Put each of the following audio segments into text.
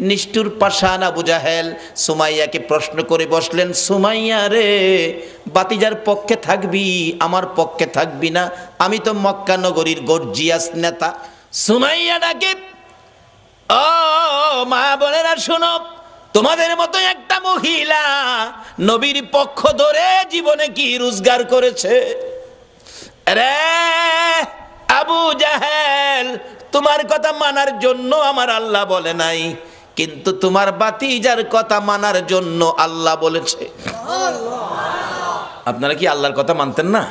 নিষ্ঠুর পাষাণ আবু জাহেল সুমাইয়াকে প্রশ্ন করে বসলেন, সুমাইয়া রে, বাতিজার পক্ষে থাকবি, আমার পক্ষে থাকবি না? আমি তো মক্কা নগরীর গর্জিয়াস নেতা। সুমাইয়া ডাকে, ও মা বোনেরা শোনো, তোমাদের মতো একটা মহিলা নবীর পক্ষ ধরে জীবনে কি রোজগার করেছে? রে আবু জাহেল, তোমার কথা মানার জন্য আমার আল্লাহ বলে নাই, কিন্তু তোমার বাতিজার কথা মানার জন্য আল্লাহ বলেছে। আপনারা কি আল্লাহর কথা মানতেন না?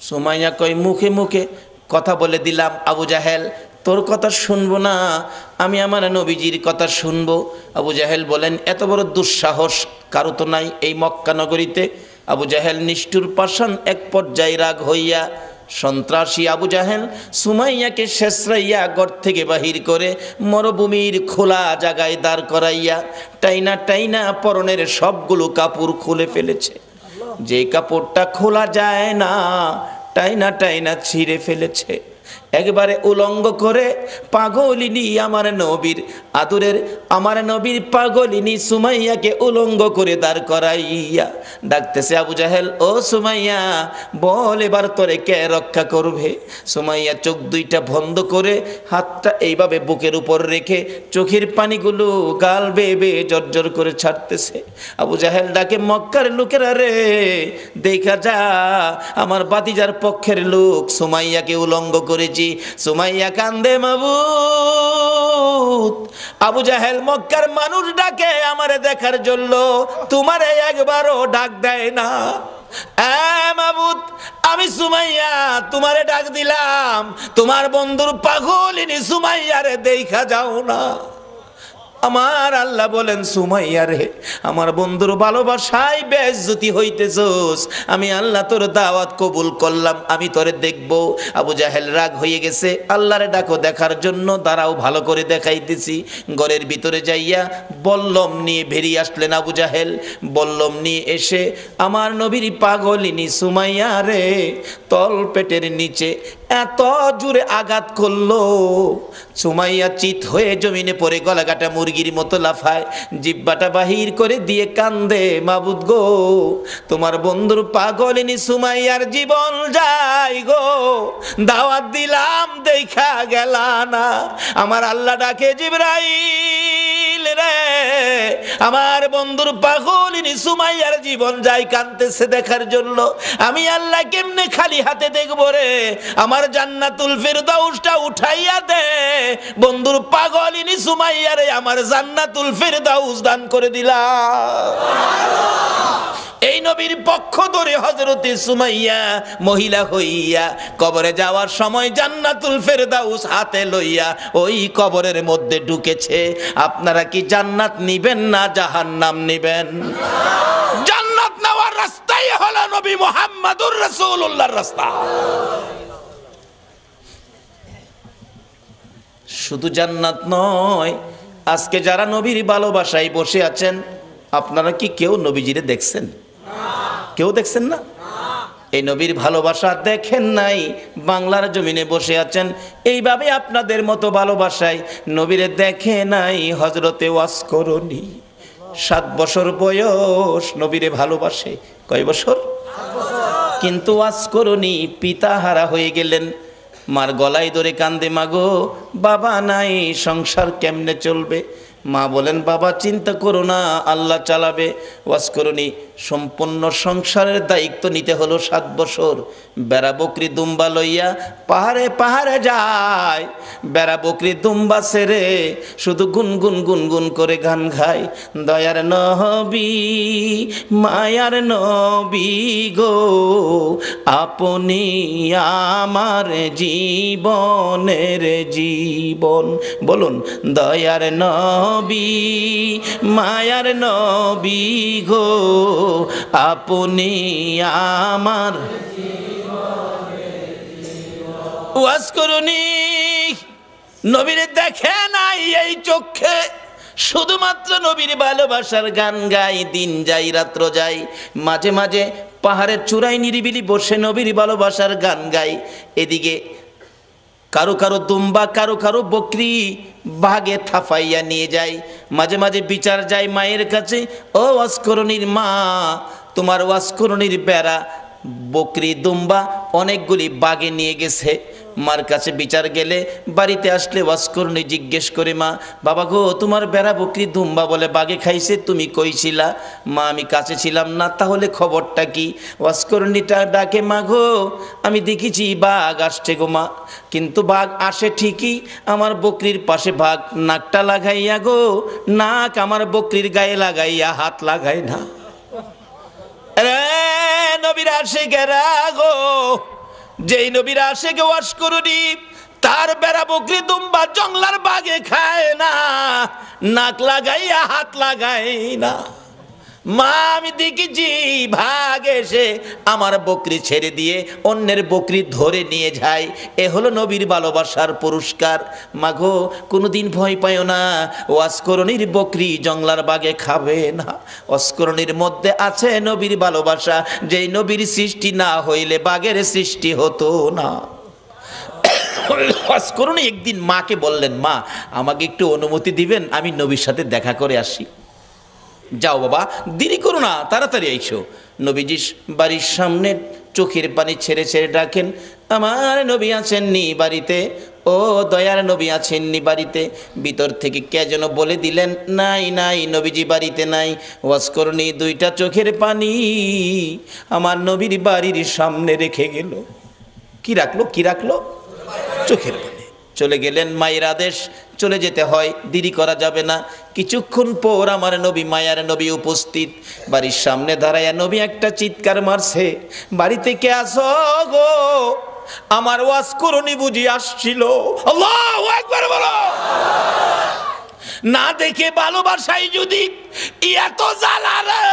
সুমাইয়া কই, মুখে মুখে কথা বলে দিলাম আবু জাহেল, তোর কথা শুনবো না, আমি আমার নবীজির কথা শুনবো। আবু জাহেল বলেন, এত বড় দুঃসাহস কারো তো নাই এই মক্কা নগরীতে। আবু জাহেল নিষ্ঠুর পাষাণ এক পর্যায়ে রাগ হইয়া সন্ত্রাসী আবু জাহেল সুমাইয়াকে শেষরাইয়া ঘর থেকে বাহির করে মরুভূমির খোলা জায়গায় দাঁড় করাইয়া টাইনা টাইনা পরনের সবগুলো কাপড় খুলে ফেলেছে। যে কাপড়টা খোলা যায় না টাইনা টাইনা ছিঁড়ে ফেলেছে। একবারে উলঙ্গ করে পাগলিনী আমার নবীর আদরের আমার নবীর পাগলিনী সুমাইয়াকে উলঙ্গ করে দাঁড় করাইয়া ডাকতেছে আবু জাহেল, ও সুমাইয়া বল এবার তোরে কে রক্ষা করবে? সুমাইয়া চোখ দুইটা বন্ধ করে হাতটা এইভাবে বুকের উপর রেখে চোখের পানিগুলো গাল বেয়ে বেয়ে জর্জর করে ছাড়তেছে। আবু জাহেল ডাকে, মক্কার লোকেরা রে, দেখা যা আমার বাতিজার পক্ষের লোক সুমাইয়াকে উলঙ্গ করেছি। সুমাইয়া কান্দে, মাবুদ, আবু জাহেল মক্কার মানুষ ডাকে আমারে দেখার জন্য, তোমারে একবারও ডাক দেয় না। মাবুদ, আমি সুমাইয়া তোমারে ডাক দিলাম, তোমার বন্ধুর পাগলিনী সুমাইয়ারে দেখা যাও না। আমার আল্লাহ বলেন, সুমাইয়া রে, আমার বন্ধুর ভালোবাসায় বেইজ্জতি হইতেছস, আমি আল্লাহ তোর দাওয়াত কবুল করলাম, আমি তোরে দেখব। আবু জাহেল রাগ হয়ে গেছে, আল্লাহরে ডাকো দেখার জন্য, দাঁড়াও ভালো করে দেখাইতেছি। ঘরের ভিতরে যাইয়া বল্লম নিয়ে বেরিয়ে আসলেন আবু জাহেল। বল্লম নিয়ে এসে আমার নবীর পাগলিনী সুমাইয়া রে তল পেটের নিচে এত জোরে আঘাত করলো, সুমাইয়া চিত হয়ে জমিনে পড়ে গলাকাটা মুরগির মতো লাফায়, জিব্বাটা বাহির করে দিয়ে কান্দে, মাবুদ গো, তোমার বন্ধুর পাগলিনী সুমাইয়ার জীবন যায় গো, দাওয়াত দিলাম দেখা গেলা না। আমার আল্লাহ ডাকে, জিবরাইল রে, আমার বন্ধুর পাগলিনী সুমাইয়ার জীবন যায়, কাঁদতেছে দেখার জন্য, আমি আল্লাহ কেমনে খালি হাতে দেখবো রে? আমার জান্নাতুল ফিরদাউসটা উঠাইয়া দে, বন্ধুর পাগলিনী সুমাইয়ারে আমার জান্নাতুল ফিরদাউস দান করে দিলাম। এই নবীর পক্ষ ধরে হযরতে সুমাইয়া মহিলা হইয়া কবরে যাওয়ার সময় জান্নাতুল ফিরদাউস হাতে লইয়া ওই কবরের মধ্যে ঢুকেছে। আপনারা কি জান্নাত নিবেন না জাহান্নাম নিবেন? জান্নাত নেওয়ার রাস্তাই হলো নবী মুহাম্মদুর রাসূলুল্লাহর রাস্তা। শুধু জান্নাত নয়, আজকে যারা নবীর ভালোবাসায় বসে আছেন, আপনারা কি কেউ নবীজিরে দেখছেন? কেউ দেখছেন না? এই নবীর ভালোবাসা দেখেন নাই, বাংলার জমিনে বসে আছেন, এইভাবে আপনাদের মতো ভালোবাসায় নবীরে দেখে নাই হযরতে ওয়াসকরণী। 7 বছর বয়স নবীরে ভালোবাসে। কয় বছর? কিন্তু ওয়াসকরণী পিতাহারা হয়ে গেলেন। মার গলায় ধরে কান্দে, মাগো বাবা নাই, সংসার কেমনে চলবে? মা বলেন, বাবা চিন্তা করো না, আল্লাহ চালাবে। ওয়াসকরণী সম্পূর্ণ সংসারের দায়িত্ব নিতে হলো 7 বছর। বেড়া বকরি দুম্বা লইয়া পাহাড়ে পাহাড়ে যায়, বেড়া বকরি দুম্বা ছেড়ে শুধু গুনগুন গুনগুন করে গান গায়, দয়ার নবী মায়ার নবী গো, আপনি আমার জীবনের জীবন। বলুন, দয়ার নবী মায়ার নবী গো, আপনি আমার। ওয়াসকরণী নবীরে দেখে নাই এই চোখে, শুধুমাত্র নবীর ভালোবাসার গান গাই, দিন যাই রাত্র যাই, মাঝে মাঝে পাহাড়ের চূড়ায় নিরিবিলি বসে নবীর ভালোবাসার গান গাই। এদিকে কারো কারো দুম্বা, কারো কারো বকরি বাগে থাফাইয়া নিয়ে যায়। মাঝে মাঝে বিচার যায় মায়ের কাছে, ও ওয়াসকরণীর মা, তোমার ওয়াসকরণীর বেড়া বকরি দুম্বা অনেকগুলি বাগে নিয়ে গেছে। মার কাছে বিচার গেলে, বাড়িতে আসলে ওয়াসকরণী জিজ্ঞেস করে, মা বাবা গো, তোমার বেড়া বকরি দুম্বা বলে বাগে খাইছে, তুমি কই ছিলা? মা আমি কাছে ছিলাম না। তাহলে খবরটা কি? ওয়াসকরণীটা ডাকে, মা গো আমি দেখেছি বাঘ আসছে গো মা, কিন্তু বাঘ আসে ঠিকই, আমার বকরির পাশে বাঘ নাকটা লাগাইয়া গো, নাক আমার বকরির গায়ে লাগাইয়া হাত লাগাই না। রে নবীর আশিকেরা গো, যেই নবীর আশিকে ওয়াসকরণী, তার বেড়া বকরি দুম্বা জংলার বাগে খায় না, নাক লাগাইয়া হাত লাগাই না। মা আমি দেখেছি ভাগ এসে আমার বকরি ছেড়ে দিয়ে অন্যের বকরি ধরে নিয়ে যায়। এ হলো নবীর ভালোবাসার পুরস্কার। মাগো কোনোদিন ভয় পাইও না, ওয়াসকরণীর বকরি জংলার বাগে খাবে না। ওয়াসকরণীর মধ্যে আছে নবীর ভালোবাসা, যেই নবীর সৃষ্টি না হইলে বাঘের সৃষ্টি হতো না। ওয়াসকরণী একদিন মাকে বললেন, মা আমাকে একটু অনুমতি দিবেন, আমি নবীর সাথে দেখা করে আসি। যাও বাবা, দেরি করো না, তাড়াতাড়ি আইসো। নবীজি বাড়ির সামনে চোখের পানি ছেড়ে ছেড়ে ডাকেন, আমার নবী আছেননি বাড়িতে? ও দয়ার নবী আছেননি বাড়িতে? ভিতর থেকে কে যেন বলে দিলেন, নাই নাই, নবীজি বাড়িতে নাই। ওয়াসকরণী দুইটা চোখের পানি আমার নবীর বাড়ির সামনে রেখে গেল। কি রাখলো? কি রাখলো? চোখের পানি। চলে গেলেন, মায়ের আদেশ, চলে যেতে হয়, দেরি করা যাবে না। কিছুক্ষণ পর আমার নবী, মায়ার নবী উপস্থিত। বাড়ির সামনে দাঁড়াইয়া নবী একটা চিৎকার মারছে, বাড়িতে কে আসো গো? আমার ওয়াসকরণী বুঝি আসছিল। আল্লাহু আকবার বলো। না দেখে ভালোবাসাই যদি এত জ্বালা রে,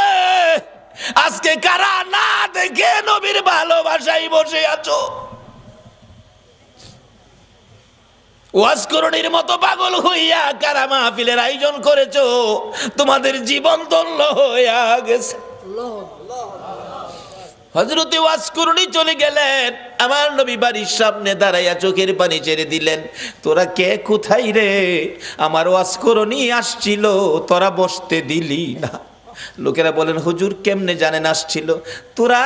আজকে কারা না দেখে নবীর ভালোবাসাই বসে আছো? ওয়াসকরণীর মতো পাগল হইয়া কারা মাহফিলের আয়োজন করেছো? তোমাদের জীবন ধন্য হইয়া গেছে। হযরতে ওয়াসকরণী চলে গেলেন, আমার নবী বাড়ির সামনে দাঁড়াইয়া চোখের পানি ছেড়ে দিলেন। তোরা কে, কোথায় রে? আমার ওয়াসকরণী আসছিল, তোরা বসতে দিলি না। লোকেরা বলেন, হুজুর কেমনে জানেন আসছিল? তোরা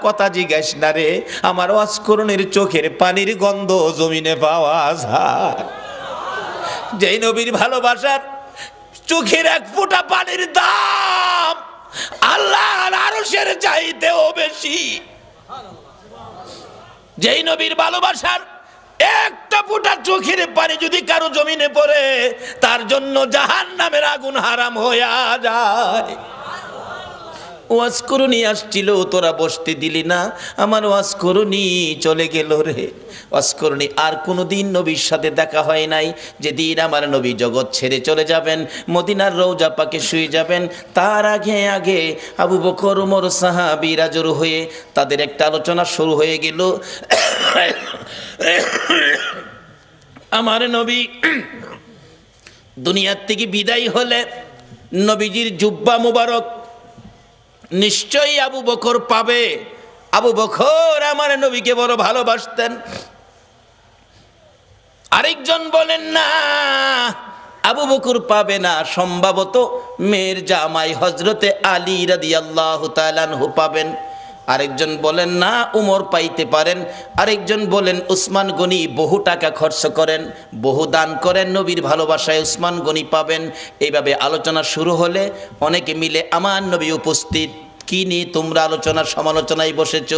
কথা জিজ্ঞাস না রে, আমার ওয়াসকরণীর চোখের পানির গন্ধ জমিনে পাওয়া যায়। যেই নবীর ভালোবাসার চোখের এক ফোঁটা পানির দাম আল্লাহর আরশের চাইতেও বেশি। যেই নবীর ভালোবাসার একটা ফোঁটা চোখের পানি যদি কারো জমিনে পড়ে, তার জন্য জাহান্নামের আগুন হারাম হইয়া যায়। ওয়াসকরণী আসছিল, তোরা বসতে দিলি না, আমার ওয়াসকরণী চলে গেল রে। ওয়াসকরণী আর কোনোদিন নবীর সাথে দেখা হয় নাই। যেদিন আমার নবী জগৎ ছেড়ে চলে যাবেন, মদিনার রওজা পাকে শুয়ে যাবেন, তার আগে আগে আবু বকর, ওমর সাহাবীরা জড়ো হয়ে তাদের একটা আলোচনা শুরু হয়ে গেল। আমার নবী দুনিয়ার থেকে বিদায় হলে নবীজির জুব্বা মুবারক নিশ্চয়ই আবু বকর পাবে। আবু বকর আমার নবীকে বড় ভালোবাসতেন। আরেকজন বলেন না, আবু বকর পাবে না, সম্ভবত মেয়ের জামাই হযরতে আলী রাদিয়াল্লাহু তাআলা আনহু পাবেন। আরেকজন বলেন না, উমর পাইতে পারেন। আরেকজন বলেন উসমান গনি বহু টাকা খরচ করেন, বহু দান করেন, নবীর ভালোবাসায় উসমান গনি পাবেন। এইভাবে আলোচনা শুরু হলে অনেকে মিলে আমার নবী উপস্থিত। কি নিয়ে তোমরা আলোচনা সমালোচনায় বসেছ?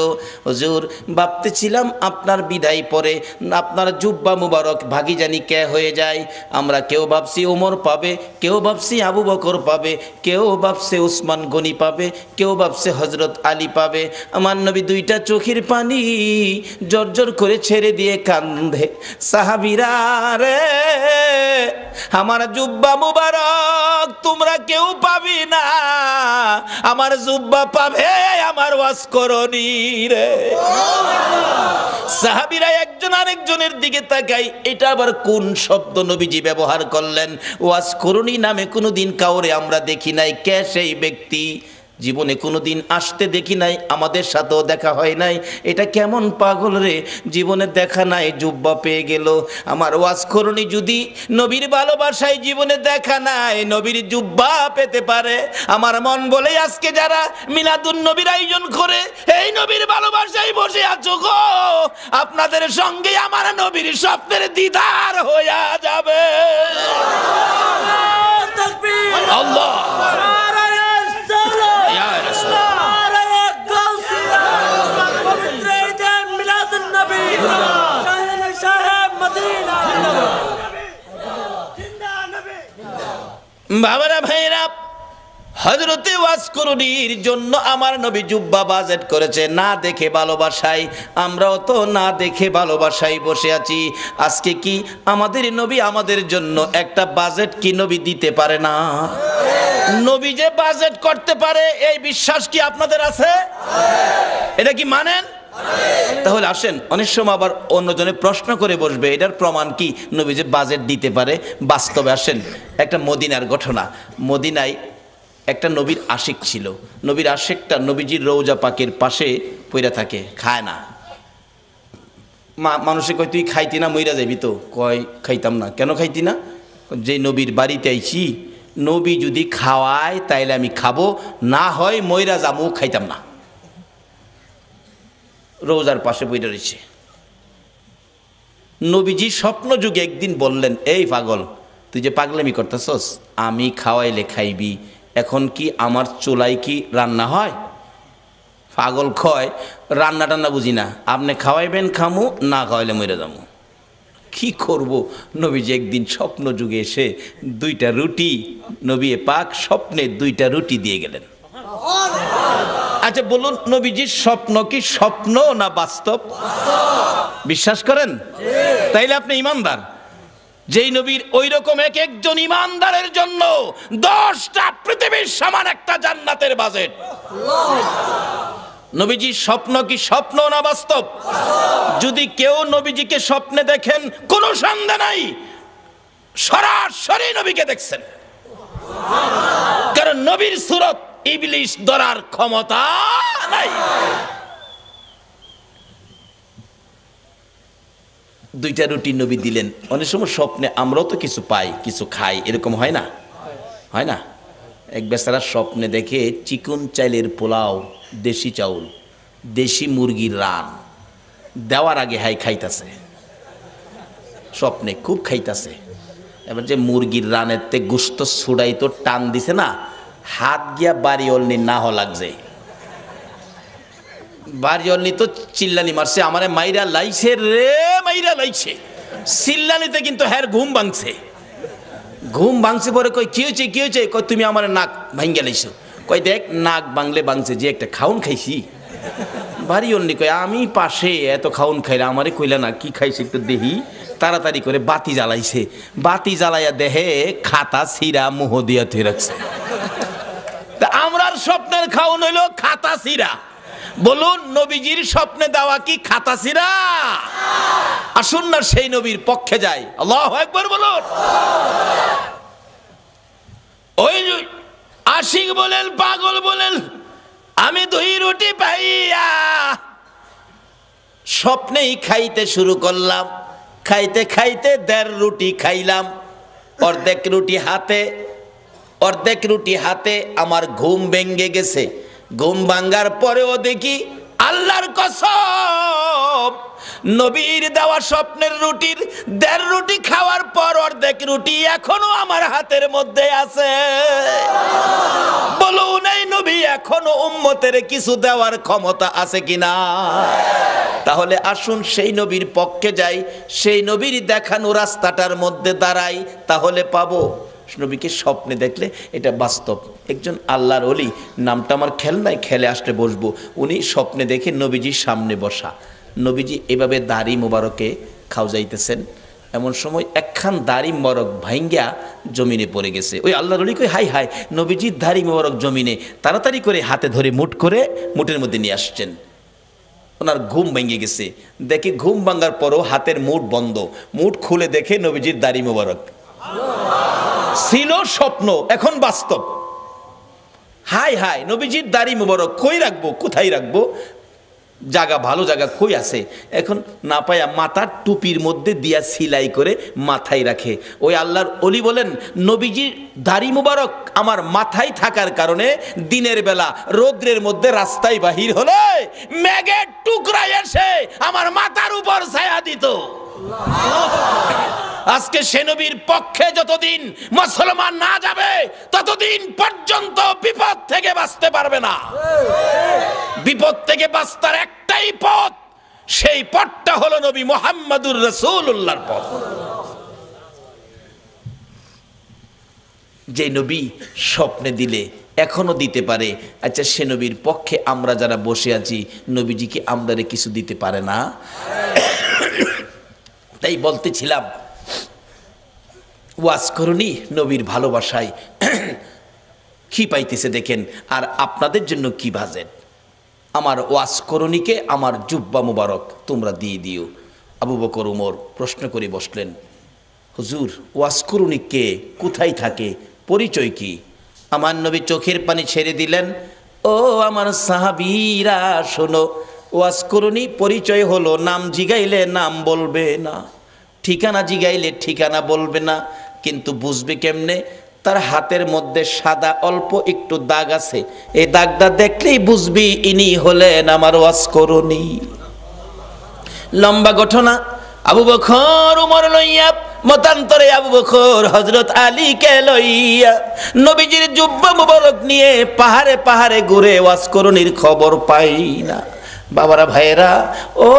হুজুর ভাবতেছিলাম আপনার বিদায় পরে আপনার জুব্বা মুবারক ভাগি জানি কে হয়ে যায়। আমরা কেউ ভাবছি ওমর পাবে, কেউ ভাবছি আবু বকর পাবে, কেউ ভাবছে উসমান গনি পাবে, কেউ ভাবছে হযরত আলী পাবে। আমার নবী দুইটা চোখের পানি জর্জর করে ছেড়ে দিয়ে কান্দে, সাহাবীরা রে আমার জুব্বা মুবারক তোমরা কেউ পাবি না, আমার জুব্বা পাবে আমার ওয়াসকরণী রে। সাহাবীরা একজন আরেকজনের দিকে তাকাই, এটা আবার কোন শব্দ নবীজি ব্যবহার করলেন? ওয়াসকরণী নামে কোনোদিন কাউরে আমরা দেখি নাই। কে সেই ব্যক্তি? জীবনে কোনোদিন আসতে দেখি নাই, আমাদের সাথেও দেখা হয় নাই। এটা কেমন পাগল রে, জীবনে দেখা নাই, জুব্বা পেয়ে গেল। আমার ওয়াজ করনি যদি নবীর ভালোবাসায় জীবনে দেখা নাই, নবীর জুব্বা পেতে পারে। আমার মন বলে আজকে যারা মিলাদুন নবীর আয়োজন করে এই নবীর ভালোবাসায় বসে আছো গো, আপনাদের সঙ্গে আমার নবীর স্বপ্নের দিদার হইয়া যাবে। আল্লাহ বাবারা ভাইরা, হযরতে ওয়াসকরণীর জন্য আমার নবী জুব্বা বাজেট করেছে না দেখে ভালোবাসায়। আমরাও তো না দেখে ভালোবাসায় বসে আছি। আজকে কি আমাদের নবী আমাদের জন্য একটা বাজেট কি নবী দিতে পারে না? নবী যে বাজেট করতে পারে এই বিশ্বাস কি আপনাদের আছে? এটা কি মানেন? তাহলে আসেন, অনেক সময় আবার অন্যজনে প্রশ্ন করে বসবে এটার প্রমাণ কি নবী যে বাজেট দিতে পারে। বাস্তবে আসেন, একটা মদিনার ঘটনা। মদিনায় একটা নবীর আশিক ছিল। নবীর আশিকটা নবীজির রওজা পাকের পাশে পইরা থাকে, খায় না। মানুষে কয় তুই খাইতি না, মইরা যাবি তো? কয় খাইতাম না। কেন খাইতি না? যে নবীর বাড়িতে আইছি, নবী যদি খাওয়ায় তাইলে আমি খাবো, না হয় মইরা যাবো, খাইতাম না। রোজার পাশে বইটা রয়েছে। নবীজি স্বপ্ন যুগে একদিন বললেন, এই পাগল, তুই যে পাগলামি করতেছস, আমি খাওয়াইলে খাইবি, এখন কি আমার চুলায় কি রান্না হয়? পাগল কয়, রান্না টান্না বুঝি না, আপনি খাওয়াইবেন খামু, না খাওয়াইলে মরে যাবো। কি করব? নবীজি একদিন স্বপ্ন যুগে এসে 2টা রুটি, নবী পাক স্বপ্নে 2টা রুটি দিয়ে গেলেন। আচ্ছা বলুন, নবীজির স্বপ্ন কি স্বপ্ন না বাস্তব? বিশ্বাস করেন? তাইলে আপনি ইমানদার। যেই নবীর ওই রকম এক একজন ইমানদারের জন্য 10টা পৃথিবীর সমান একটা জান্নাতের বাজেট। নবীজির স্বপ্ন কি স্বপ্ন না বাস্তব? যদি কেউ নবীজিকে স্বপ্নে দেখেন, কোনো সন্দেহ নাই সরাসরি নবীকে দেখছেন, কারণ নবীর সুরত ইবলিশ ধরার ক্ষমতা নাই। 2টা রুটি নবী দিলেন। অনেক সময় স্বপ্নে আমরাও তো কিছু পাই, কিছু খাই, এরকম হয় না? হয় না? এক বেচারা স্বপ্নে দেখে চিকন চাইলের পোলাও, দেশি চাউল, দেশি মুরগির রান দেওয়ার আগে হাই খাইতাছে, স্বপ্নে খুব খাইতাছে। এবার যে মুরগির রানের তে গুস্ত ছুড়াই তো টান দিছে না, হাত গিয়া বাড়ি অলনি না হ লাগছে। বাড়ি অলনি তো চিল্লানি মারছে, আমারে মাইরা লাইছে রে, মাইরা লাইছে। চিল্লানিতে কিন্তু হ্যার ঘুম ভাঙছে। ঘুম ভাঙছে পরে কই কি হয়েছে, কি হয়েছে? কই তুমি আমার নাক ভাঙ্গে লাইছো। কই দেখ, নাক ভাঙলে ভাঙছে, যে একটা খাউন খাইছি। বাড়ি অলনি কই আমি পাশে, এত খাউন খাইলে আমারে কইলা না কি খাইছে একটু দেহি। তাড়াতাড়ি করে বাতি জ্বালাইছে, বাতি জ্বালাইয়া দেহে খাতা ছিঁড়া মুহ দিয়া থুই রাখছে। তা আমরার স্বপ্নের খাউন হইল খাতা ছিঁড়া। বলুন, নবীজির স্বপ্নে দেওয়া কি খাতা ছিঁড়া? আসুন না সেই নবীর পক্ষে যাই। আল্লাহু আকবার বলুন। ওই আশিক বলেন, পাগল বলেন, আমি 2 রুটি পাইয়া স্বপ্নেই খাইতে শুরু করলাম। খাইতে খাইতে 1.5 রুটি খাইলাম। অর্ধেক রুটি হাতে আমার ঘুম ভেঙে গেছে। ঘুম ভাঙ্গার পরেও দেখি, আল্লাহর কসম, নবীর দেওয়া স্বপ্নের রুটির 1.5 রুটি খাওয়ার পর অর্ধেক রুটি এখনো আমার হাতের মধ্যে আছে। বলুন, এই নবী এখনো উম্মতের কিছু দেওয়ার ক্ষমতা আছে কিনা? তাহলে আসুন সেই নবীর পক্ষে যাই, সেই নবীর দেখানো রাস্তাটার মধ্যে দাঁড়াই, তাহলে পাবো। নবীকে স্বপ্নে দেখলে এটা বাস্তব। একজন আল্লাহর ওলি, নামটা আমার খেয়াল নাই, খেলে আসলে বসবো। উনি স্বপ্নে দেখে নবীজির সামনে বসা, নবীজি এভাবে দাড়ি মোবারকে খাও যাইতেছেন। এমন সময় একখান দাড়ি মোবারক ভাঙ্গা জমিনে পড়ে গেছে। ওই আল্লাহর ওলি কই, হাই হাই, নবীজির দাড়ি মোবারক জমিনে। তাড়াতাড়ি করে হাতে ধরে মুঠের মধ্যে নিয়ে আসছেন। ওনার ঘুম ভেঙে গেছে। দেখে ঘুম ভাঙার পরও হাতের মুঠ বন্ধ। মুঠ খুলে দেখে নবীজির দাড়ি মোবারক। ছিল স্বপ্ন, এখন বাস্তব। হাই হাই নবীজির দাড়ি মুবারক কই রাখবো, কোথায় রাখবো, জায়গা ভালো জায়গা কই আছে, এখন না পায়া মাথার টুপির মধ্যে দিয়া সিলাই করে মাথায় রাখে। ওই আল্লাহর ওলি বলেন নবীজির দাড়ি মুবারক আমার মাথায় থাকার কারণে দিনের বেলা রৌদ্রের মধ্যে রাস্তায় বাহির হলে মেঘের টুকরা এসে আমার মাথার উপর ছায়া দিত। আজকে সে নবীর পক্ষে যতদিন মুসলমান না যাবে ততদিন পর্যন্ত বিপদ থেকে বাঁচতে পারবে না। বিপদ থেকে বাঁচার একটাই পথ, সেই পথটা হলো নবী মুহাম্মদুর রাসূলুল্লাহর পথ। যে নবী স্বপ্নে দিলে এখনো দিতে পারে, আচ্ছা সে নবীর পক্ষে আমরা যারা বসে আছি নবীজি কি আমাদের কিছু দিতে পারে না? তাই বলতেছিলাম ওয়াজ করুনি নবীর ভালোবাসায় কি পাইতেছে দেখেন, আর আপনাদের জন্য কি বাজেট। আমার ওয়াজ করুনিকে আমার জুব্বা মুবারক তোমরা দিয়ে দিও। আবু বকর উমর প্রশ্ন করে বসলেন, হুজুর ওয়াজ করুনি কে, কোথায় থাকে, পরিচয় কি? আমার নবী চোখের পানি ছেড়ে দিলেন, ও আমার সাহাবীরা শোনো, ওয়াজ করুনি পরিচয় হলো নাম জিগাইলে নাম বলবে না, ঠিকানা জিগাইলে ঠিকানা বলবে না, কিন্তু বুঝবে কেমনে? তার হাতের মধ্যে সাদা অল্প একটু দাগ আছে, এই দাগটা দেখলেই বুঝবি ইনি হলেন আমার ওয়াজ করুনি। লম্বা ঘটনা। আবু বকর উমর লইয়া মতান্তরে আবু বকর হযরত আলীকে লইয়া নবীজির জুব্বা মুবারক নিয়ে পাহাড়ে পাহাড়ে ঘুরে ওয়াজ করুনির খবর পাই না। বাবারা ভাইয়েরা, ও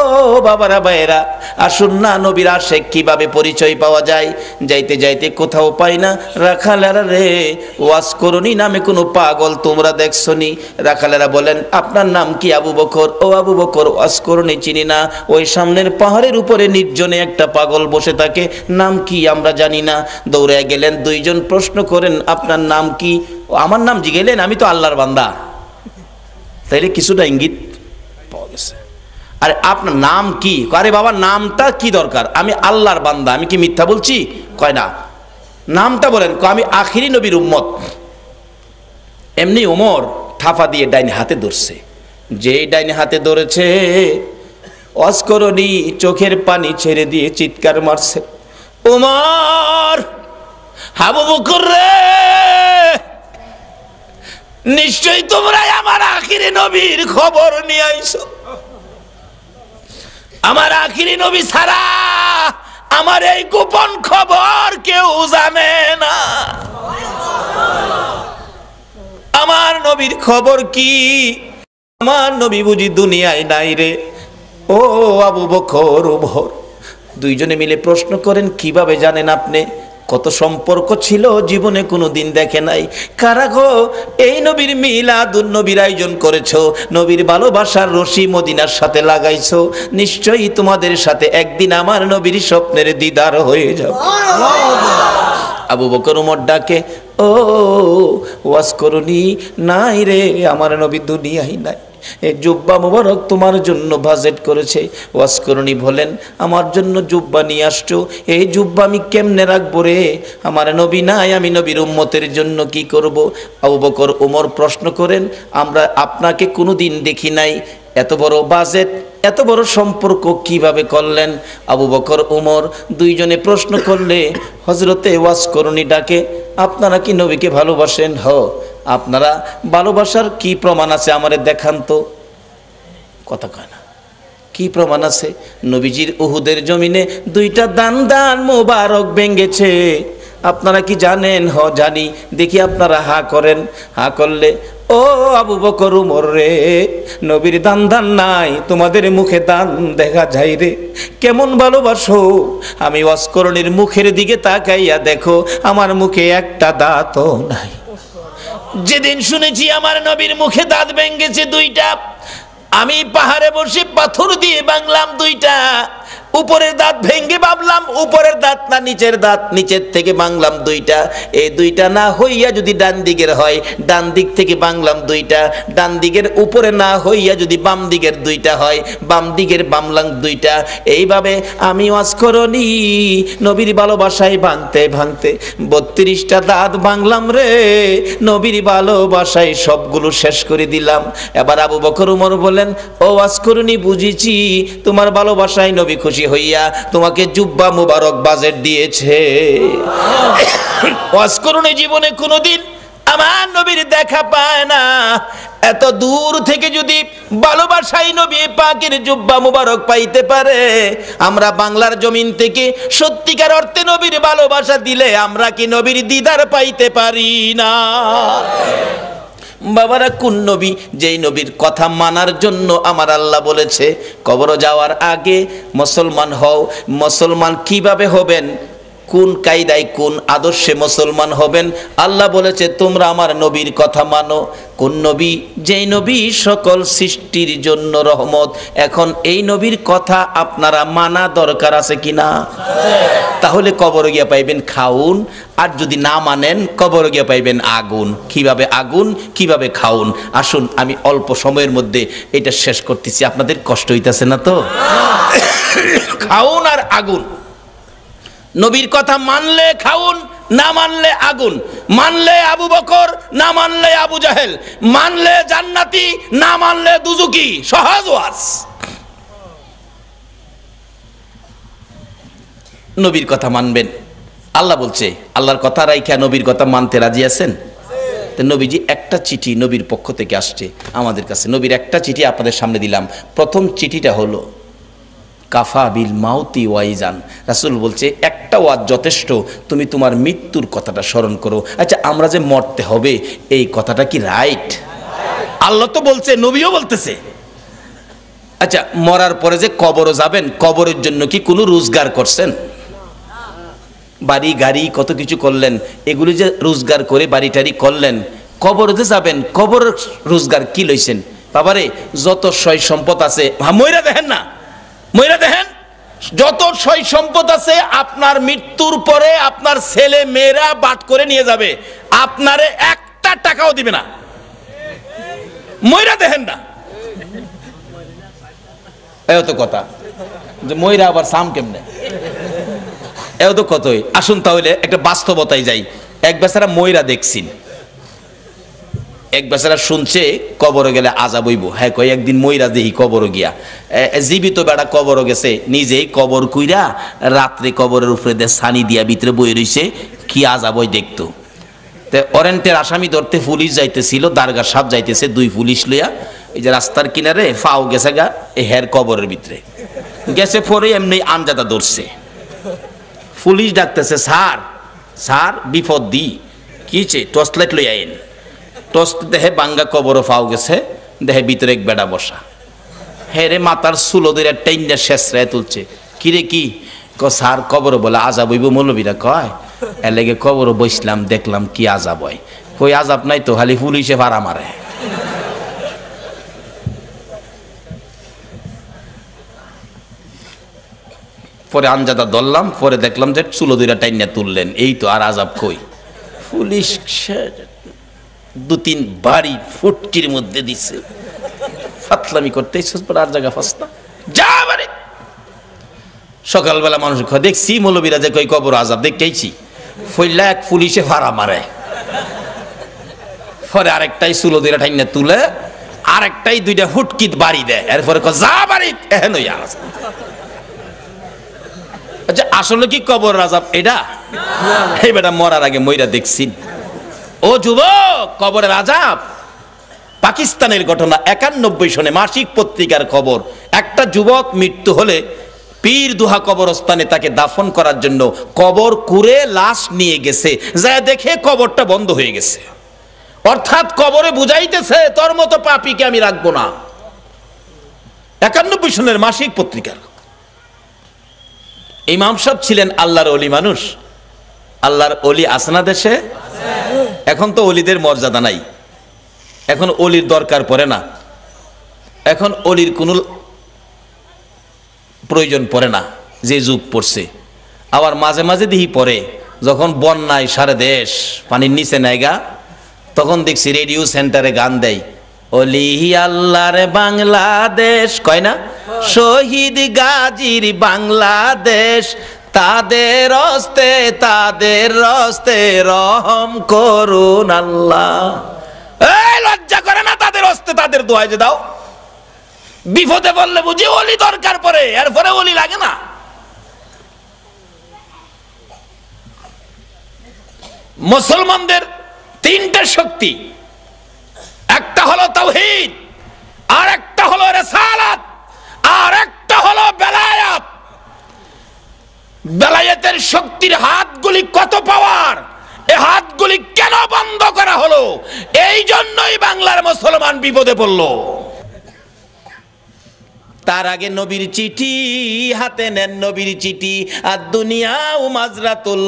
বাবারা ভাইয়েরা, আসুন না নবীর আশেক কিভাবে পরিচয় পাওয়া যায়। যাইতে যাইতে কোথাও পাই না, রাখালেরা রে ওয়াজ করুনি নামে কোনো পাগল তোমরা দেখছো নি? রাখালেরা বলেন আপনার নাম কি? আবু বকর। ও আবু বকর, ওয়াজ করুনি চিনি না, ওই সামনের পাহাড়ের উপরে নির্জনে একটা পাগল বসে থাকে, নাম কি আমরা জানি না। দৌড়ে গেলেন, দুইজন প্রশ্ন করেন আপনার নাম কি? আমার নাম জিগেলেন, আমি তো আল্লাহর বান্দা। তাইলে কিছুটা ইঙ্গিত পাওয়া গেছে। আরে আপনার নাম কি? আরে বাবা নামটা কি দরকার, আমি আল্লাহর বান্দা, আমি কি মিথ্যা বলছি? কয় না, নামটা বলেন। আমি আখিরি নবীর উম্মত। এমনি ওমর ঠাফা দিয়ে ডাইনে হাতে ধরছে, যে ডাইনে হাতে ধরেছে ওয়াজ করুনি চোখের পানি ছেড়ে দিয়ে চিৎকার মারছে, ওমর, আবু বকর রে, নিশ্চয়ই তোমরাই আমার আখিরি নবীর খবর নিয়ে আইছো। আমার আখিরি নবী ছাড়া আমার এই গোপন খবর কেউ জানে না। আমার নবীর খবর কি? আমার নবী বুঝি দুনিয়ায় নাই রে। ও আবু বকর উমর দুইজনে মিলে প্রশ্ন করেন, কিভাবে জানেন আপনি? কত সম্পর্ক ছিল, জীবনে কোনো দিন দেখে নাই। কারা গো এই নবীর মিলাদুন নবীর আয়োজন করেছো, নবীর ভালোবাসার রশি মদিনার সাথে লাগাইছো, নিশ্চয়ই তোমাদের সাথে একদিন আমার নবীর স্বপ্নের দিদার হয়ে যাবে। আবু বকর উমর ডাকে, ও ওয়াজ করুনি নাই রে, আমার নবী দুনিয়ায় নাই, এই জুব্বা মুবারক তোমার জন্য বাজেট করেছে। ওয়াজ করুনি বলেন, আমার জন্য জুব্বা নিয়ে আসছো, এই জুব্বা আমি কেমনে রাখবো রে, আমার নবী নাই, আমি নবীর উম্মতের জন্য কি করব? আবু বকর ওমর প্রশ্ন করেন, আমরা আপনাকে কোনোদিন দেখি নাই, এত বড় বাজেট, এত বড় সম্পর্ক কিভাবে করলেন? আবু বকর ওমর দুইজনে প্রশ্ন করলে হযরতে ওয়াজ করুনি ডাকে, আপনারা কি নবীকে ভালোবাসেন? হ। আপনারা ভালোবাসার কি প্রমাণ আছে আমারে দেখান তো। কথা কয় না, কি প্রমাণ আছে? নবীজির উহুদের জমিনে দুইটা দান দান মোবারক ভেঙেছে, আপনারা কি জানেন? হ জানি। দেখি আপনারা হা করেন। হা করলে, ও আবু বকর উমর রে, নবীর দান দান নাই, তোমাদের মুখে দান দেখা যায় রে। কেমন ভালোবাসো? আমি ওয়াজ করুনির মুখের দিকে তাকাইয়া দেখো, আমার মুখে একটা দাঁতও নাই। যেদিন শুনেছি আমার নবীর মুখে দাঁত ভেঙেছে দুইটা, আমি পাহাড়ে বসে পাথর দিয়ে বাংলাম দুইটা, উপরের দাঁত ভেঙ্গে ভাবলাম উপরের দাঁত না নিচের দাঁত, নিচের থেকে ভাঙলাম দুইটা, এই দুইটা না হইয়া যদি ডান দিকের হয়, ডান দিক থেকে ভাঙলাম দুইটা, ডান দিকের উপরে না হইয়া যদি বাম দিকের দুইটা হয়, বাম দিকের ভাঙলাম দুইটা। এইভাবে আমি ওয়াজকরণী নবীর ভালোবাসায় ভাঙতে ভাঙতে 32টা দাঁত ভাঙলাম রে, নবীর ভালোবাসায় সবগুলো শেষ করে দিলাম। এবার আবু বকর উমর বলেন, ও ওয়াজকরণী বুঝেছি তোমার ভালোবাসায় নবী খুশি হইয়া তোমাকে জুব্বা মুবারক বাজেট দিয়েছে। ওয়াজকরণী জীবনে কোনোদিন আমার নবীর দেখা পায় না, এত দূর থেকে যদি ভালোবাসাই নবী পাকের জুব্বা মুবারক পাইতে পারে, আমরা বাংলার জমিন থেকে সত্যিকার অর্থে নবীর ভালোবাসা দিলে আমরা কি নবীর দিদার পাইতে পারি না? বাবারা, কোন নবী? যেই নবীর কথা মানার জন্য আমার আল্লাহ বলেছে কবরে যাওয়ার আগে মুসলমান হও। মুসলমান কিভাবে হবেন, কোন কায়দায় কোন আদর্শে মুসলমান হবেন? আল্লাহ বলেছে তোমরা আমার নবীর কথা মানো। কোন নবী? যেই নবী সকল সৃষ্টির জন্য রহমত। এখন এই নবীর কথা আপনারা মানা দরকার আছে কিনা? তাহলে কবরে গিয়া পাইবেন খাউন, আর যদি না মানেন কবরে গিয়া পাইবেন আগুন। কিভাবে আগুন, কিভাবে খাউন? আসুন আমি অল্প সময়ের মধ্যে এটা শেষ করতেছি, আপনাদের কষ্ট হইতাছে না তো? খাউন আর আগুন। নবীর কথা মানলে খাউন, না মানলে আগুন। মানলে আবু বকর, না মানলে আবু জাহেল। মানলে জান্নাতি, না মানলে দুজুকি। সহজ ওয়াজ। নবীর কথা মানবেন। আল্লাহ বলছে, আল্লাহর কথা রাইখা নবীর কথা মানতে রাজি আছেন? তো নবীজি একটা চিঠি নবীর পক্ষ থেকে আসছে আমাদের কাছে। নবীর একটা চিঠি আপনাদের সামনে দিলাম। প্রথম চিঠিটা হলো কাফা বিল মাউতি ওয়াইজান। রাসূল বলছে একটা ওয়াজ যথেষ্ট, তুমি তোমার মৃত্যুর কথাটা স্মরণ করো। আচ্ছা, আমরা যে মরতে হবে এই কথাটা কি রাইট? আল্লাহ তো বলছে, নবীও বলতেছে। আচ্ছা, মরার পরে যে কবরে যাবেন, কবরের জন্য কি কোনো রোজগার করছেন? বাড়ি গাড়ি কত কিছু করলেন, এগুলি যে রোজগার করে বাড়ি টাড়ি করলেন, কবরে যে যাবেন কবর রোজগার কি লইছেন? বাবারে, যত সয় সম্পদ আছে, মইরা দেখেন না, মইরা দেখেন, যত সয় সম্পদ আছে আপনার মৃত্যুর পরে আপনার ছেলে মেয়েরা বাট করে নিয়ে যাবে, আপনারে একটা টাকাও দিবে না। মইরা দেখেন না, এও তো কথা যে মইরা আবার সাম কেমনে, এও তো কতই। আসুন তাহলে একটা বাস্তবতায় যাই। এক বেচারা মইরা দেখছেন, এক বেচারা শুনছে কবরে গেলে আযাব হইব। হ্যাঁ, কয় একদিন মইরা দেখি কবরে গিয়া, জীবিত বেড়া কবরে গেছে, নিজেই কবর কইরা রাত্রে কবরের উপরে দিয়ে ছানি দিয়া ভিতরে বই রইছে, কি আযাব হয় দেখতো। তো ওয়ারেন্টের আসামি ধরতে পুলিশ যাইতেছিল, দারগা সাহেব যাইতেছে 2 পুলিশ লইয়া, এই যে রাস্তার কিনারে ফাও গেছে গা হের কবরের ভিতরে গেছে, পরে এমনি আমজাদা ধরছে। পুলিশ ডাকতেছে, স্যার স্যার বিপদ দি, কিছে? টর্চ লাইট লই আইন। টর্চ দেহে বাঙ্গা কবর ফাও গেছে, দেহে ভিতরে এক বেড়া বসা। হ্যাঁ রে, মাথার চুলো ধরে টাইনটা শেষরায় তুলছে। কিরে কি? স্যার কবর বলে আযাব হইব। মৌলবীরা কয় এর লেগে কবর বসলাম, দেখলাম কি আযাব হয়। কই আযাব নাই তো, খালি পুলিশে ভাড়া মারে। পরে আঞ্জাদা ধরলাম, পরে দেখলাম যে চুলো দুইটা টাইনা তুললেন, এই তো, আর আযাব কই? পুলিশ 2-3 বাড়ি ফুটকির মধ্যে দিছে। ফাতলামি করতে আর জায়গা ফাস্তা যা বাড়ি। সকালবেলা মানুষ দেখছি মৌলবীরা যে কই কবর আযাব দেখতেইছি, ফইলা এক পুলিশে ভাড়া মারে। পরে আরেকটাই চুলো দুইটা টাইনা তুলে, আরেকটাই 2টা ফুটকিত বাড়ি দেয়। এরপরে যা বাড়ি এহেন হইয়া আছে। আচ্ছা, আসলে কি কবর আযাব এটা? এই বেটা মরার আগে মইরা দেখছিন। ও যুবক, কবরের আযাব পাকিস্তানের ঘটনা। 91 সনে মাসিক পত্রিকার খবর। একটা যুবক মৃত্যু হলে পীর দুহা কবরস্থানে তাকে দাফন করার জন্য কবর কুরে লাশ নিয়ে গেছে, যা দেখে কবরটা বন্ধ হয়ে গেছে। অর্থাৎ কবরে বুঝাইতেছে তোর মতো পাপীকে আমি রাখবো না। 91 সনের মাসিক পত্রিকার। ইমাম সাহেব ছিলেন আল্লাহর ওলি মানুষ। আল্লাহর ওলি আসনা দেশে? এখন তো ওলিদের মর্যাদা নাই, এখন ওলির দরকার পড়ে না, এখন ওলির কোনো প্রয়োজন পড়ে না। যে যুগ পড়ছে। আবার মাঝে মাঝে দিহি পরে যখন বন্যায় সারা দেশ পানির নিচে নেগা, তখন দেখছি রেডিও সেন্টারে গান দেয়, ওলি আল্লাহর বাংলাদেশ, কয় না, শহীদ গাজীর বাংলাদেশ, তাদের হস্তে রহম করুন আল্লাহ। এই লজ্জা করে না তাদের হস্তে তাদের দোয়াই যে দাও? বিপদে বললে বুঝি ওলি দরকার পড়ে, এরপরে ওলি লাগে না। মুসলমানদের তিনটা শক্তি, একটা হলো তাওহীদ, আর একটা হলো রিসালাত, আর একটা হলো বেলায়াত। বেলায়েতের শক্তির হাতগুলি কত পাওয়ার, এই হাতগুলি কেন বন্ধ করা হলো? এই জন্যই বাংলার মুসলমান বিপদে পড়ল। তার আগে নবীর চিঠি হাতে নেন, নবীর চিঠি, আর দুনিয়া ও মাজরাতুল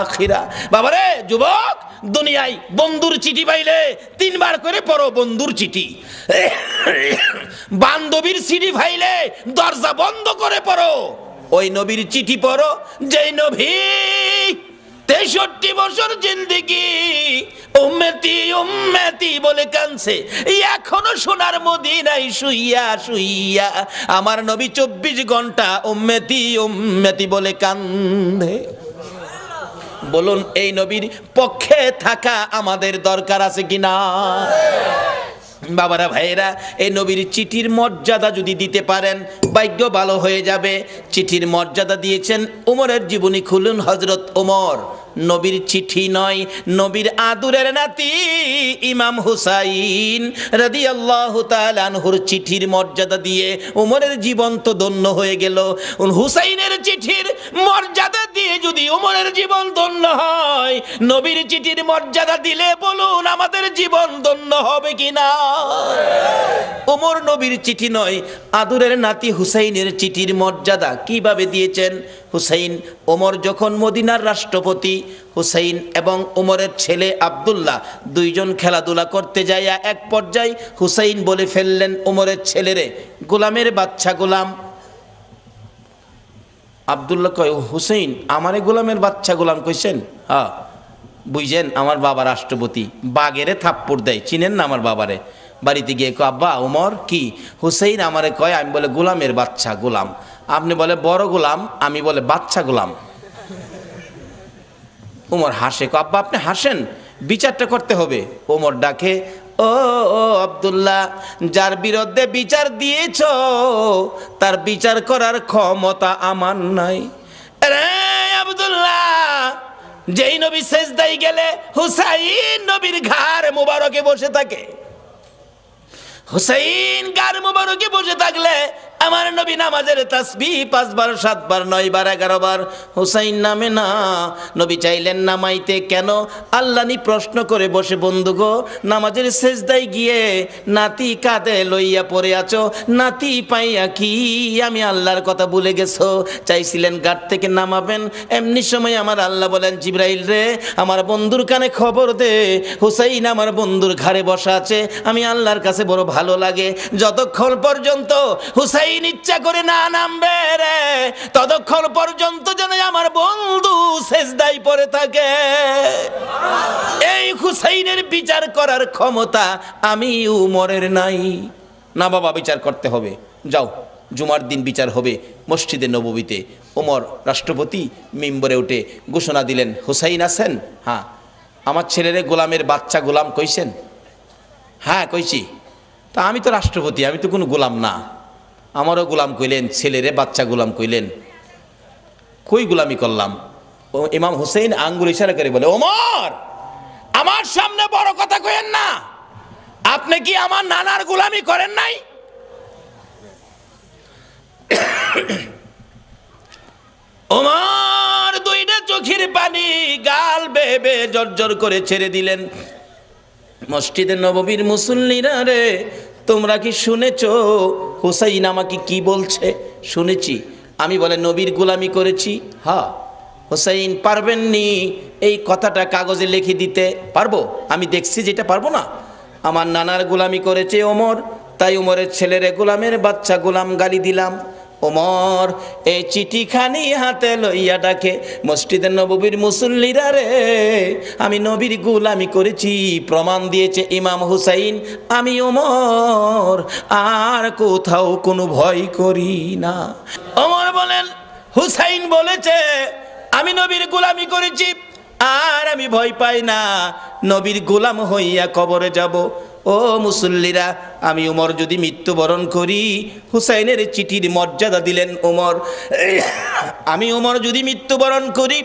আখিরা। বাবারে যুবক, দুনিয়ায় বন্ধুর চিঠি পাইলে 3 বার করে পড়ো বন্ধুর চিঠি। বান্ধবীর চিঠি পাইলে দরজা বন্ধ করে পড়ো। ওই নবীর চিঠি পড়ো যেই নবী 63 বছর জিন্দেগি উম্মতি উম্মতি বলে কাঁদছে, এখনো সোনার মদিনায় শুইয়া শুইয়া আমার নবী 24 ঘন্টা উম্মতি উম্মতি বলে কান্দে। বলুন, এই নবীর পক্ষে থাকা আমাদের দরকার আছে কিনা? বাবারা ভাইয়েরা, এই নবীর চিঠির মর্যাদা যদি দিতে পারেন ভাগ্য ভালো হয়ে যাবে। চিঠির মর্যাদা দিয়েছেন ওমরের জীবনী খুলুন, হযরত ওমর। নবীর চিঠি নয়, নবীর আদুরের নাতি ইমাম হুসাইন রাদিয়াল্লাহু তাআলা আনহুর চিঠির মর্যাদা দিয়ে ওমরের জীবন তো ধন্য হয়ে গেল। হুসাইনের চিঠির মর্যাদা দিয়ে যদি ওমরের জীবন ধন্য হয়, নবীর চিঠির মর্যাদা দিলে বলুন আমাদের জীবন ধন্য হবে কিনা? ওমর নবীর চিঠি নয়, আদুরের নাতি হুসাইনের চিঠির মর্যাদা কিভাবে দিয়েছেন? হুসাইন, ওমর যখন মদিনার রাষ্ট্রপতি, হুসাইন এবং ওমরের ছেলে আব্দুল্লাহ দুইজন খেলাধুলা করতে যাইয়া এক পর্যায়ে হুসাইন বলে ফেললেন ওমরের ছেলেরে, গোলামের বাচ্চা গোলাম। আব্দুল্লাহ কয়, হুসাইন আমারে গোলামের বাচ্চা গোলাম কইছেন? হ্যাঁ, বুঝছেন আমার বাবা রাষ্ট্রপতি, বাগেরে থাপ্পড় দেয়, চিনেন না আমার বাবারে? বাড়িতে গিয়ে কয়, আব্বা ওমর কি? হুসাইন আমারে কয়, আমি বলে গোলামের বাচ্চা গোলাম, আপনি বলে বড় গোলাম, আমি বলে বাচ্চা গোলাম। ওমর হাসে, কয় আব্বা আপনি হাসেন, বিচারটা করতে হবে। ওমর ডাকে, ও আব্দুল্লাহ, যার বিরুদ্ধে বিচার দিয়েছ তার বিচার করার ক্ষমতা আমার নাই। রে আব্দুল্লাহ, যেই নবী সেজদায় গেলে হুসাইন নবীর ঘাড় মুবারকে বসে থাকে, হুসাইন ঘাড় মুবারকে বসে থাকলে আমার নবী নামাজের তাসবিহ 5 বার 7 বার 9 বার 11 বার হুসাইন নামে না। নবী চাইলেন নামাইতে, কেন? আল্লাহনি প্রশ্ন করে বসে, বন্ধু গো, নামাজের সেজদায় গিয়ে নাতি কাঁধে লইয়া পড়ে আছো, নাতি পাইয়া কি আমি আল্লাহর কথা ভুলে গেছো? চাইছিলেন ঘাট থেকে নামাবেন, এমনি সময় আমার আল্লাহ বলেন, জিবরাইল রে আমার বন্ধুর কানে খবর দে, হুসাইন আমার বন্ধুর ঘাড়ে বসা আছে, আমি আল্লাহর কাছে বড় ভালো লাগে, যতক্ষণ পর্যন্ত হুসাইন ইচ্ছা করে না নামবে রে, ততক্ষণ পর্যন্ত যেন আমার বন্ধু সেজদায় পড়ে থাকে। এই হুসাইনের বিচার করার ক্ষমতা আমি উমরের নাই। না বাবা, বিচার করতে হবে, যাও জুমার দিন বিচার হবে মসজিদে নববীতে। ওমর রাষ্ট্রপতি মিম্বরে উঠে ঘোষণা দিলেন, হুসাইন আছেন? হ্যাঁ। আমার ছেলেরে গোলামের বাচ্চা গোলাম কইছেন? হ্যাঁ কইছি। তা আমি তো রাষ্ট্রপতি, আমি তো কোনো গোলাম না, আমারও গোলাম কইলেন, ছেলেরে বাচ্চা গোলাম কইলেন, কই গোলামি করলাম? ও ইমাম হুসাইন আঙ্গুল ইশারা করে বলে, ওমর আমার সামনে বড় কথা কইেন না, আপনি কি আমার নানার গোলামি করেন নাই? ওমর দুইটা চোখের পানি গাল বেয়ে বেয়ে জর্জর করে ছেড়ে দিলেন। মসজিদে নববীর মুসল্লিরা রে, তোমরা কি শুনেছ হুসাইন আমাকে কি বলছে? শুনেছি। আমি বলে নবীর গোলামি করেছি। হ্যাঁ। হুসাইন পারবেননি এই কথাটা কাগজে লিখে দিতে? পারবো, আমি দেখছি যেটা পারবো না। আমার নানার গোলামি করেছে ওমর, তাই ওমরের ছেলেরে গোলামের বাচ্চা গোলাম গালি দিলাম। ওমর এই চিঠিখানি হাতে লইয়া ডাকে, মসজিদে নববীর মুসল্লিরা রে, আমি নবীর গোলামি করেছি, প্রমাণ দিয়েছে ইমাম হুসাইন, আমি ওমর আর কোথাও কোনো ভয় করি না। ওমর বলেন, হুসাইন বলেছে আমি নবীর গোলামি করেছি আর আমি ভয় পাই না, নবীর গোলাম হইয়া কবরে যাব। ও মুসল্লিরা, আমি উমর যদি মৃত্যুবরণ করি, হুসাইনের চিঠির মর্যাদা দিলেন উমর, আমি উমর যদি মৃত্যুবরণ করি,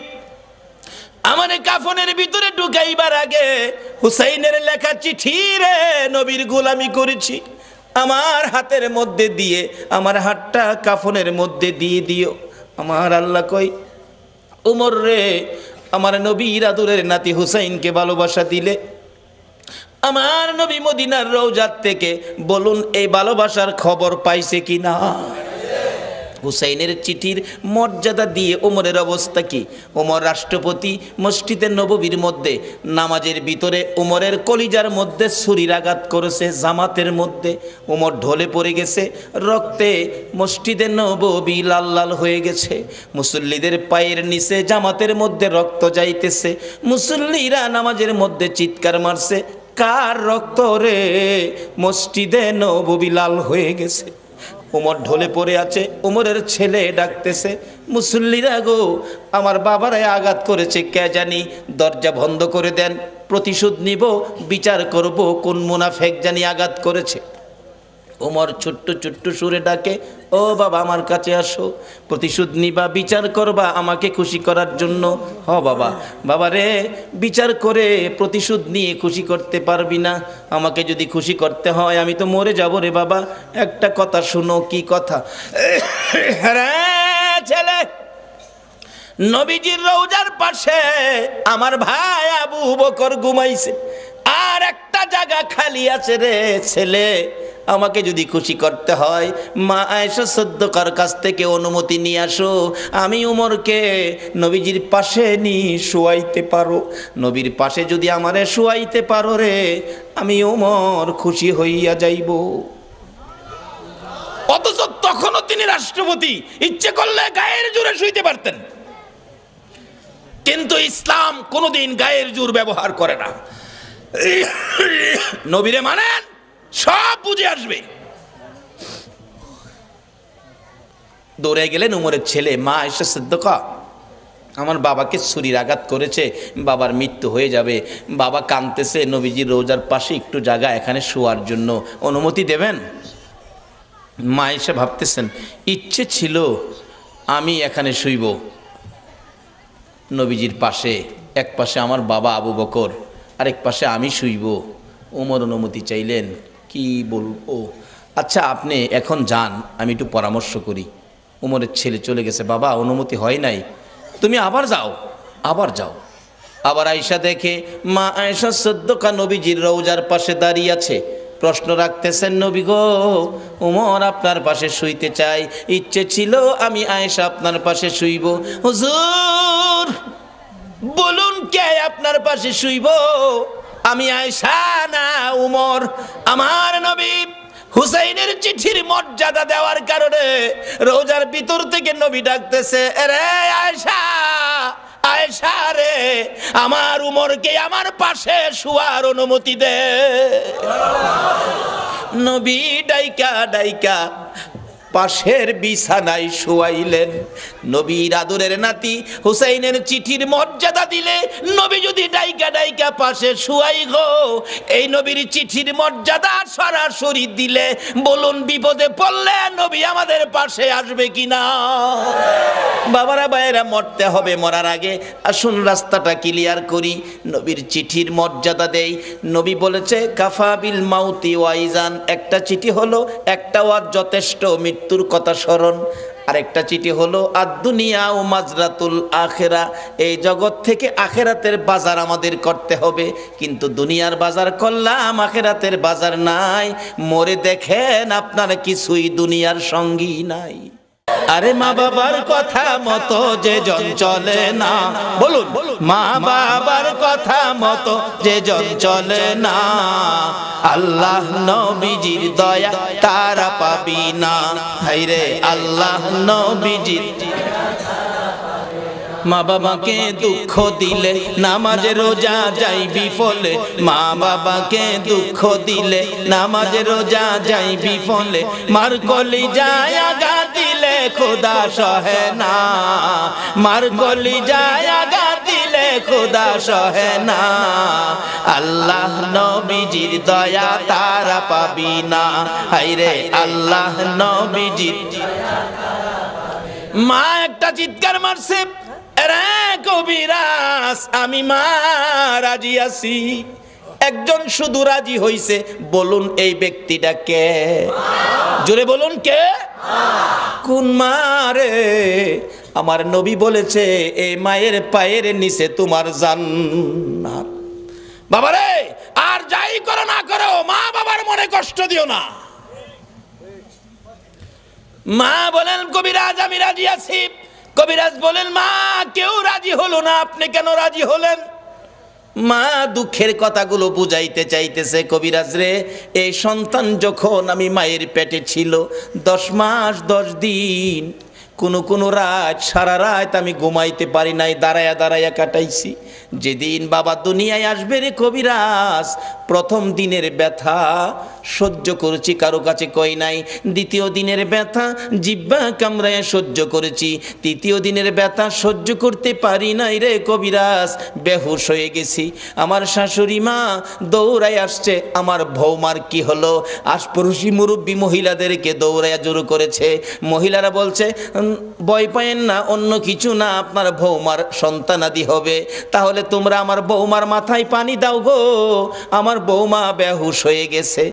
আমার কাফনের ভিতরে ঢুকাইবার আগে হুসাইনের লেখা চিঠি রে, নবীর গোলামি করেছি, আমার হাতের মধ্যে দিয়ে, আমার হাতটা কাফনের মধ্যে দিয়ে দিও। আমার আল্লাহ কই, উমর রে, আমার নবীর আদরের নাতি হুসাইনকে ভালোবাসা দিলে, আমার নবী মদিনার রওজাত থেকে বলুন এই ভালোবাসার খবর পাইছে কিনা? হুসাইনের চিঠির মর্যাদা দিয়ে ওমরের অবস্থা কি? ওমর রাষ্ট্রপতি, মসজিদের নববীর মধ্যে নামাজের ভিতরে ওমরের কলিজার মধ্যে ছুরির আঘাত করেছে, জামাতের মধ্যে ওমর ঢলে পড়ে গেছে, রক্তে মসজিদের নববী লাল লাল হয়ে গেছে, মুসল্লিদের পায়ের নিচে জামাতের মধ্যে রক্ত যাইতেছে, মুসল্লিরা নামাজের মধ্যে চিৎকার মারছে, কার রক্ত রে? মসজিদে নববী লাল হয়ে গেছে। ওমর ঢলে পড়ে আছে, ওমরের ছেলে ডাকতেছে, মুসল্লিরা গো, আমার বাবারাই আঘাত করেছে, কে জানি, দরজা বন্ধ করে দেন, প্রতিশোধ নিব, বিচার করব কোন মুনাফেক জানি আঘাত করেছে। ওমর ছোট্ট ছোট্ট সুরে ডাকে, ও বাবা আমার কাছে আসো, প্রতিশোধ নিবা, বিচার করবা আমাকে খুশি করার জন্য। হ বাবা, বাবা রে, বিচার করে প্রতিশোধ নিয়ে খুশি করতে পারবি না, আমাকে যদি খুশি করতে হয় আমি তো মরে যাব রে বাবা, একটা কথা শুনো। কি কথা? ছেলে, নবীজির রওজার পাশে আমার ভাই আবু বকর ঘুমাইছে, আর একটা জায়গা খালি আছে রে ছেলে, আমাকে যদি খুশি করতে হয় মা আয়েশা সিদ্দিকার কাছ থেকে অনুমতি নিয়ে আসো, আমি উমরকে নবীজির পাশে নিয়ে শোয়াইতে পারো, নবীর পাশে যদি আমারে শোয়াইতে পারো রে, আমি উমর খুশি হইয়া যাইব। অথচ তখনও তিনি রাষ্ট্রপতি, ইচ্ছে করলে গায়ের জোরে শুইতে পারতেন, কিন্তু ইসলাম কোনোদিন গায়ের জোর ব্যবহার করে না। নবীরে মানেন, সব বুঝে আসবে। দৌড়ে গেলেন উমরের ছেলে, মা আয়েশা সিদ্দিকা, আমার বাবাকে ছুরির আঘাত করেছে, বাবার মৃত্যু হয়ে যাবে, বাবা কাঁদতেছে, নবীজির রোজার পাশে একটু জায়গা এখানে শোয়ার জন্য অনুমতি দেবেন? মা আয়েশা ভাবতেছেন, ইচ্ছে ছিল আমি এখানে শুইব নবীজির পাশে, এক পাশে আমার বাবা আবু বকর, আরেক পাশে আমি শুইব। ওমর অনুমতি চাইলেন, কি বলবো, আচ্ছা আপনি এখন যান, আমি একটু পরামর্শ করি। ওমরের ছেলে চলে গেছে, বাবা অনুমতি হয় নাই, তুমি আবার যাও, আবার যাও। আবার আয়েশা দেখে মা আয়েশা সিদ্দিকা নবীজির রওজার পাশে দাঁড়িয়ে আছে, প্রশ্ন রাখতেছেন, নবী গো, ওমর আপনার পাশে শুইতে চাই, ইচ্ছে ছিল আমি আয়েশা আপনার পাশে শুইব। হুজুর বলুন কে আপনার পাশে শুইব? আমি আয়েশা না উমর? আমার নবী হুসাইনের চিঠির মর্যাদা দেওয়ার কারণে রোজার ভিতর থেকে নবী ডাকতেছে, আরে আয়েশা, আয়েশা রে, আমার উমরকে আমার পাশে শুয়ার অনুমতি দে। নবী ডাইকা ডাইকা পাশের বিছানায় শুয়াইলেন। নবীর আদরের নাতি হুসাইনের চিঠির মর্যাদা দিলে নবী যদি ডাইকা ডাইকা পাশে শুয়াই গো, এই নবীর চিঠির মর্যাদা সরাসরি দিলে বলুন বিপদে পড়লে নবী আমাদের পাশে আসবে কিনা? বাবারা ভাইয়েরা, মরতে হবে, মরার আগে আসুন রাস্তাটা ক্লিয়ার করি, নবীর চিঠির মর্যাদা দেই। নবী বলেছে কাফা বিল মাউতি ওয়াইজান, একটা চিঠি হলো একটা ওয়াজ যথেষ্ট, মৃত্যুর কথা স্মরণ। আরেকটা চিঠি হলো আদ-দুনিয়া ও মাজরাতুল আখিরা, এই জগৎ থেকে আখিরাতের বাজার আমাদের করতে হবে, কিন্তু দুনিয়ার বাজার করলাম, আখিরাতের বাজার নাই। মরে দেখেন আপনার কিছুই দুনিয়ার সঙ্গী নাই। আরে মা বাবার কথা মতো যে জন চলে না, বলুন মা বাবার কথা মতো যে জন চলে না, আল্লাহ নবীজির দয়া তারা পাবি না। হায়রে আল্লাহ নবীজির। মা বাবাকে দুঃখ দিলে নামাজে রোজা যাই বিফলে, মা বাবাকে দুঃখ দিলে নামাজে রোজা যাই বিফলে, মার কলি যায় আগা দিলে খোদা সহে না, মার কলি যায় আগা দিলে খোদা সহে না, আল্লাহ নবীজির দয়া তারা পাবি না। হায়রে আল্লাহ নবীজির। মা একটা চিৎকার মারছে, রে কবিরাজ আমি মা রাজি আছি। একজন শুধু রাজি হইছে, বলুন এই ব্যক্তিটা কে? জোরে বলুন কে? কোন মা রে? আমার নবী বলেছে এই মায়ের পায়ের নিচে তোমার জান্নাত। বাবারে আর যাই করো না করো মা বাবার মনে কষ্ট দিও না। মা বলেন কবিরাজ আমি রাজি আছি। কবিরাজ বলেন মা কেউ রাজি হলো না, আপনি কেন রাজি হলেন? মা দুঃখের কথাগুলো বুঝাইতে চাইতেছে, কবিরাজ রে এই সন্তান যখন আমি মায়ের পেটে ছিল 10 মাস 10 দিন, কোন রাত সারা রাত আমি ঘুমাইতে পারি নাই, দাঁড়ায়া দাঁড়ায়া কাটাইছি। যেদিন বাবা দুনিয়ায় আসবে রে কবিরাজ, প্রথম দিনের ব্যথা সহ্য করেছি, কারো কাছে কই নাই। দ্বিতীয় দিনের ব্যথা জিহ্বা কামড়ায় সহ্য করেছি। তৃতীয় দিনের ব্যথা সহ্য করতে পারি নাই রে কবিরাজ, বেহুশ হয়ে গেছি। আমার শাশুড়ি মা দৌড়ায় আসছে, আমার বৌমার কি হলো? আশপড়শি মুরব্বী মহিলাদেরকে দৌড়াইয়া জোর করেছে। মহিলারা বলছে ভয় পায়েন না, অন্য কিছু না, আপনার বৌমার সন্তানাদি হবে। তাহলে তোমরা আমার বৌমার মাথায় পানি দাও গো, আমার বৌমা বেহুশ হয়ে গেছে।